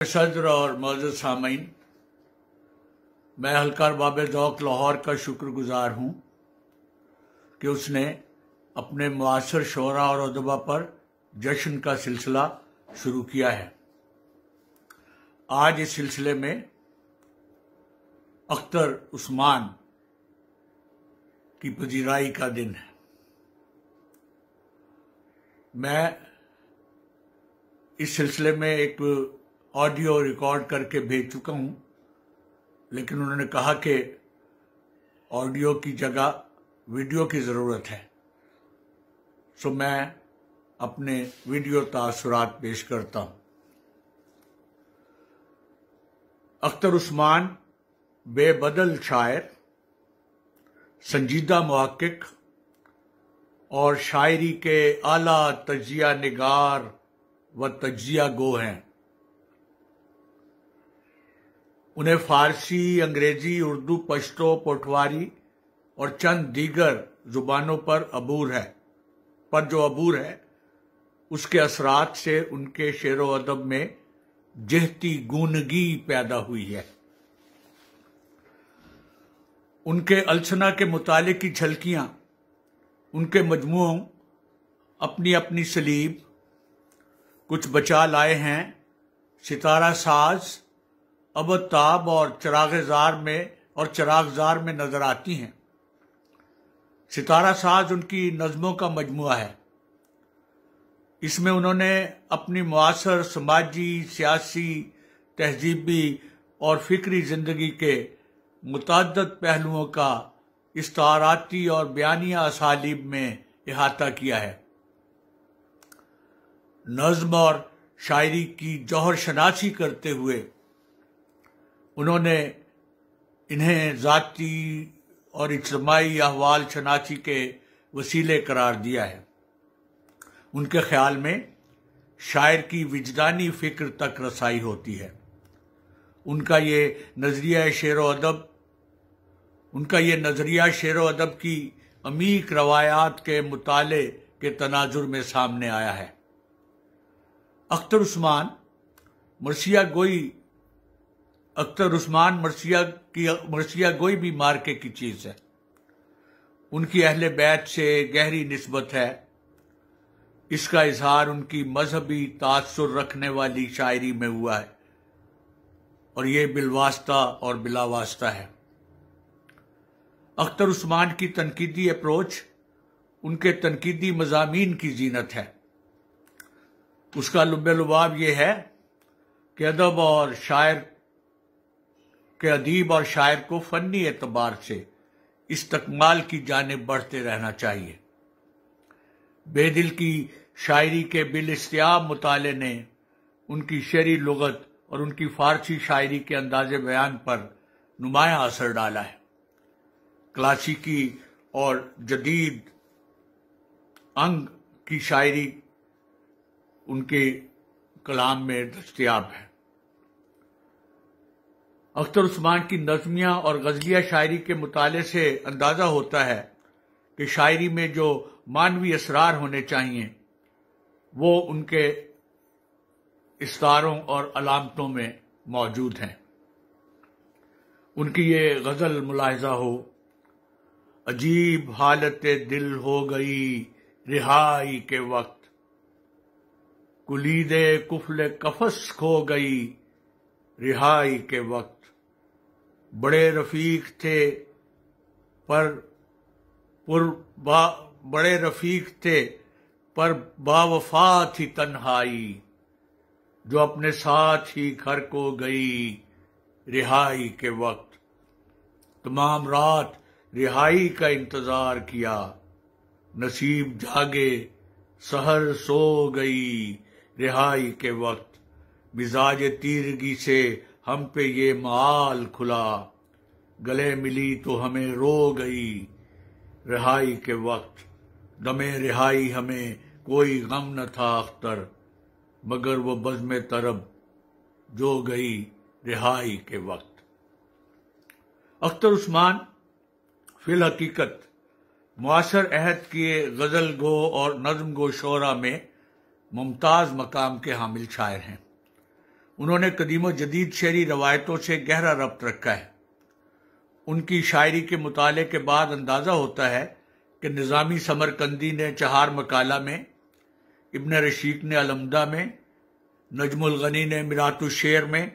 صدر اور معزز سامعین، میں حلقہ ارباب ذوق لاہور کا شکر گزار ہوں کہ اس نے اپنے معاصر شعراء اور ادبا پر جشن کا سلسلہ شروع کیا ہے۔ آج اس سلسلے میں اختر عثمان کی پذیرائی کا دن ہے۔ میں اس سلسلے میں ایک آڈیو ریکارڈ کر کے بھیج چکا ہوں، لیکن انہوں نے کہا کہ آڈیو کی جگہ ویڈیو کی ضرورت ہے، سو میں اپنے ویڈیو تاثرات پیش کرتا ہوں۔ اختر عثمان بے بدل شاعر، سنجیدہ محقق اور شاعری کے اعلیٰ تجزیہ نگار و تجزیہ گو ہیں۔ انہیں فارسی، انگریزی، اردو، پشتو، پوٹھواری اور چند دیگر زبانوں پر عبور ہے، جو عبور ہے اس کے اثرات سے ان کے شعر و ادب میں جہتی گونگی پیدا ہوئی ہے۔ ان کے السنہ کے مطالعے کی جھلکیاں ان کے مجموعوں اپنی اپنی سلیب، کچھ بچا لائے ہیں، ستارہ ساز، ابد تاب اور چراغ زار میں نظر آتی ہیں۔ ستارہ ساز ان کی نظموں کا مجموعہ ہے۔ اس میں انہوں نے اپنی معاصر سماجی، سیاسی، تہذیبی اور فکری زندگی کے متعدد پہلوؤں کا استعاراتی اور بیانیہ اسالیب میں احاطہ کیا ہے۔ نظم اور شاعری کی جوہر شناسی کرتے ہوئے انہوں نے انہیں ذاتی اور اجتماعی احوال شناسی کے وسیلے قرار دیا ہے۔ ان کے خیال میں شاعر کی وجدانی فکر تک رسائی ہوتی ہے۔ ان کا یہ نظریہ شعر و ادب کی عمیق روایات کے مطالعے کے تناظر میں سامنے آیا ہے۔ اختر عثمان مرثیہ گوئی بھی مارکے کی چیز ہے۔ ان کی اہل بیت سے گہری نسبت ہے۔ اس کا اظہار ان کی مذہبی تاثر رکھنے والی شاعری میں ہوا ہے، اور یہ بالواسطہ اور بلا واسطہ ہے۔ اختر عثمان کی تنقیدی اپروچ ان کے تنقیدی مضامین کی زینت ہے۔ اس کا لب لباب یہ ہے کہ ادیب اور شاعر کو فنی اعتبار سے استکمال کی جانب بڑھتے رہنا چاہیے۔ بے دل کی شاعری کے بالاستیاب مطالعے نے ان کی شعری لغت اور ان کی فارسی شاعری کے انداز بیان پر نمایاں اثر ڈالا ہے۔ کلاسیکی اور جدید انگ کی شاعری ان کے کلام میں دستیاب ہے۔ اختر عثمان کی نظمیہ اور غزلیہ شاعری کے مطالعے سے اندازہ ہوتا ہے کہ شاعری میں جو معنوی اسرار ہونے چاہیے وہ ان کے استاروں اور علامتوں میں موجود ہیں۔ ان کی یہ غزل ملاحظہ ہو: عجیب حالت دل ہو گئی رہائی کے وقت، کلید قفل قفس کھو گئی رہائی کے وقت، بڑے رفیق تھے پر با وفا تھی تنہائی، جو اپنے ساتھ ہی گھر کو گئی رہائی کے وقت، تمام رات رہائی کا انتظار کیا، نصیب جاگے سحر سو گئی رہائی کے وقت، مزاج تیرگی سے ہم پہ یہ معال کھلا، گلے ملی تو ہمیں رو گئی رہائی کے وقت، دم رہائی ہمیں کوئی غم نہ تھا اختر، مگر وہ بزم طرب جو گئی رہائی کے وقت۔ اختر عثمان فی الحقیقت معاصر عہد کے غزل گو اور نظم گو شعراء میں ممتاز مقام کے حامل شاعر ہیں۔ انہوں نے قدیم و جدید شعری روایتوں سے گہرا ربط رکھا ہے۔ ان کی شاعری کے مطالعے کے بعد اندازہ ہوتا ہے کہ نظامی سمرقندی نے چہار مکالہ میں، ابن رشید نے علمدہ میں، نجم الغنی نے میرات الشعر میں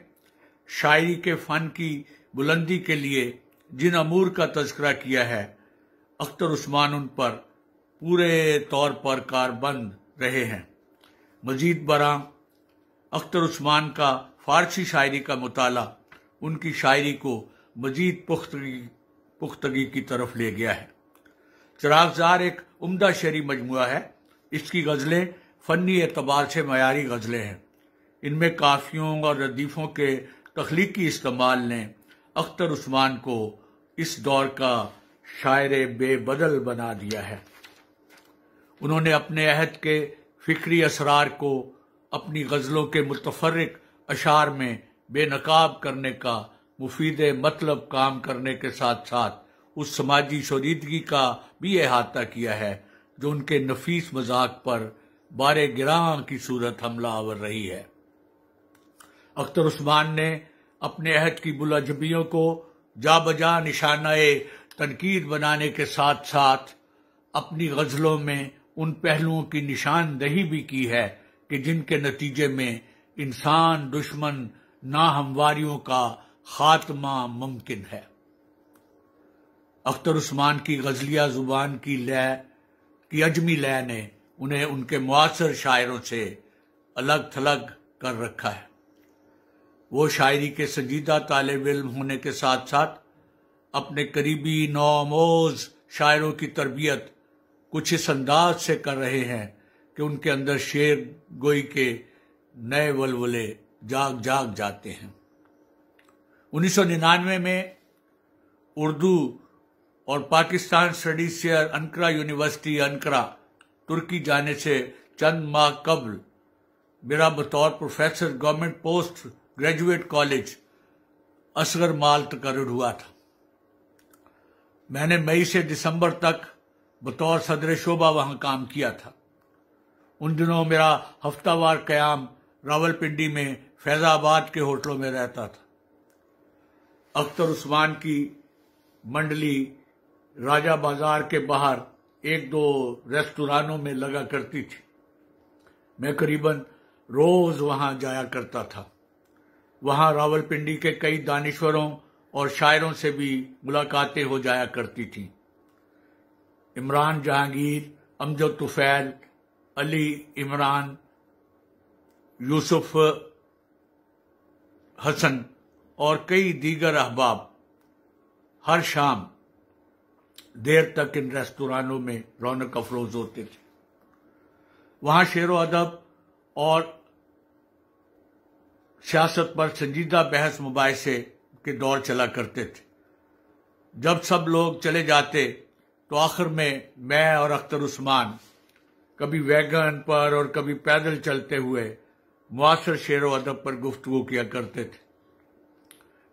شاعری کے فن کی بلندی کے لیے جن امور کا تذکرہ کیا ہے، اختر عثمان ان پر پورے طور پر کاربند رہے ہیں۔ مزید برآں اختر عثمان کا فارسی شاعری کا مطالعہ ان کی شاعری کو مزید پختگی کی طرف لے گیا ہے۔ چراغ زار ایک عمدہ شعری مجموعہ ہے۔ اس کی غزلیں فنی اعتبار سے معیاری غزلیں ہیں۔ ان میں قافیوں اور ردیفوں کے تخلیقی استعمال نے اختر عثمان کو اس دور کا شاعر بے بدل بنا دیا ہے۔ انہوں نے اپنے عہد کے فکری اسرار کو اپنی غزلوں کے متفرق اشعار میں بے نقاب کرنے کا مفید مطلب کام کرنے کے ساتھ ساتھ اس سماجی شوریدگی کا بھی احاطہ کیا ہے جو ان کے نفیس مذاق پر بار گراں کی صورت حملہ آور رہی ہے۔ اختر عثمان نے اپنے عہد کی بلاجبیوں کو جا بجا نشانہ تنقید بنانے کے ساتھ ساتھ اپنی غزلوں میں ان پہلوؤں کی نشاندہی بھی کی ہے کہ جن کے نتیجے میں انسان دشمن ناہمواریوں کا خاتمہ ممکن ہے۔ اختر عثمان کی غزلیہ زبان کی عجمی لے نے انہیں ان کے معاصر شاعروں سے الگ تھلگ کر رکھا ہے۔ وہ شاعری کے سنجیدہ طالب علم ہونے کے ساتھ ساتھ اپنے قریبی نوآموز شاعروں کی تربیت کچھ اس انداز سے کر رہے ہیں کہ ان کے اندر شعر گوئی کے نئے ولولے جاگ جاتے ہیں۔ 1999 میں اردو اور پاکستان اسٹڈیز سے انقرہ یونیورسٹی انقرہ ترکی جانے سے چند ماہ قبل میرا بطور professor government post graduate college Asghar Mall تقرر ہوا تھا۔ میں نے مئی سے دسمبر تک بطور صدر شعبہ وہاں کام کیا تھا۔ ان دنوں میرا ہفتہ وار قیام راولپنڈی میں فیض آباد کے ہوٹلوں میں رہتا تھا۔ اختر عثمان کی منڈلی راجہ بازار کے باہر ایک دو ریستورانوں میں لگا کرتی تھی۔ میں قریباً روز وہاں جایا کرتا تھا۔ وہاں راولپنڈی کے کئی دانشوروں اور شاعروں سے بھی ملاقاتیں ہو جایا کرتی تھیں۔ عمران جہانگیر، امجد طفیل، علی عمران، یوسف حسن اور کئی دیگر احباب ہر شام دیر تک ان ریستورانوں میں رونق افروز ہوتے تھے۔ وہاں شعر و ادب اور سیاست پر سنجیدہ بحث مباحثے کے دور چلا کرتے تھے۔ جب سب لوگ چلے جاتے تو آخر میں اور اختر عثمان کبھی ویگن پر اور کبھی پیدل چلتے ہوئے معاصر شعر و ادب پر گفتگو کیا کرتے تھے۔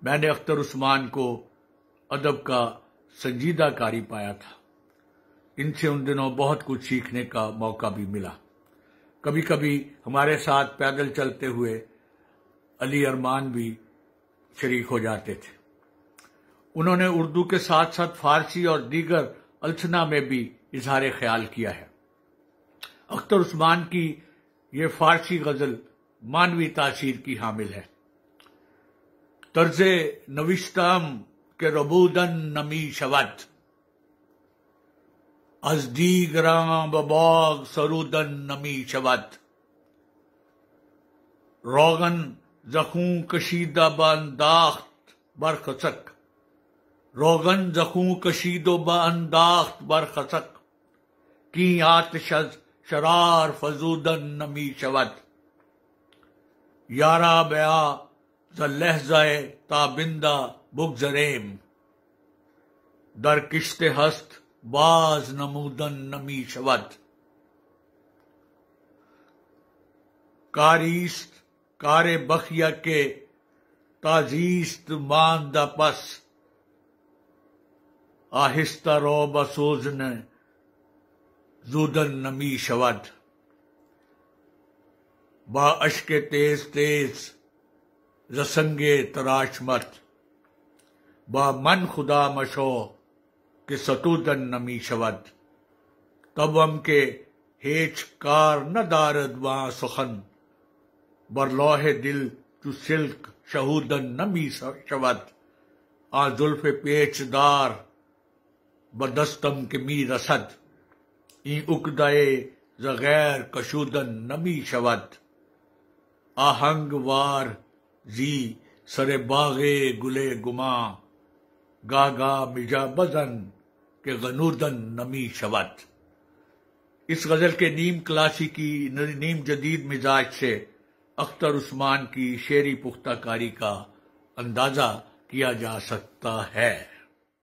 میں نے اختر عثمان کو ادب کا سنجیدہ قاری پایا تھا۔ ان سے ان دنوں بہت کچھ سیکھنے کا موقع بھی ملا۔ کبھی کبھی ہمارے ساتھ پیدل چلتے ہوئے علی ارمان بھی شریک ہو جاتے تھے۔ انہوں نے اردو کے ساتھ ساتھ فارسی اور دیگر السنہ میں بھی اظہار خیال کیا ہے۔ اختر عثمان کی یہ فارسی غزل مانوی تاثیر کی حامل ہے۔ طرز نوشتم کہ ربودن نمی شود، از دیگراں بباغ سرودن نمی شود، روغن زخوں کشیدہ بانداخت برخسک، روغن زخوں کشید و بانداخت برخسک، کی آتش از شرار فزودن نمی شود، یارا بیا ز لحظہ تابندہ بگذریم، در کشت ہست باز نمودن نمی شود، کاریست کار بخیہ کے تازیست ماندہ پس، آہستہ رو بسوزن زودن نمی شود، با اشک تیز تیز رسنگے تراش مت با من خدا مشو کہ ستودن نمی شود تبم کے ہیچ کار نہ دارد وہاں سخن بر لوح دل چو سلک شہودن نمی شود آ زلف پیچ دار بدستم کے می رسد این عقدۂ ز غیر کشودن نمی شود آہنگ وار زی سر باغے گلے گماں گا گا مجا بزن کہ غنودن نمی شود۔ اس غزل کے نیم کلاسیکی نیم جدید مزاج سے اختر عثمان کی شعری پختہ کاری کا اندازہ کیا جا سکتا ہے۔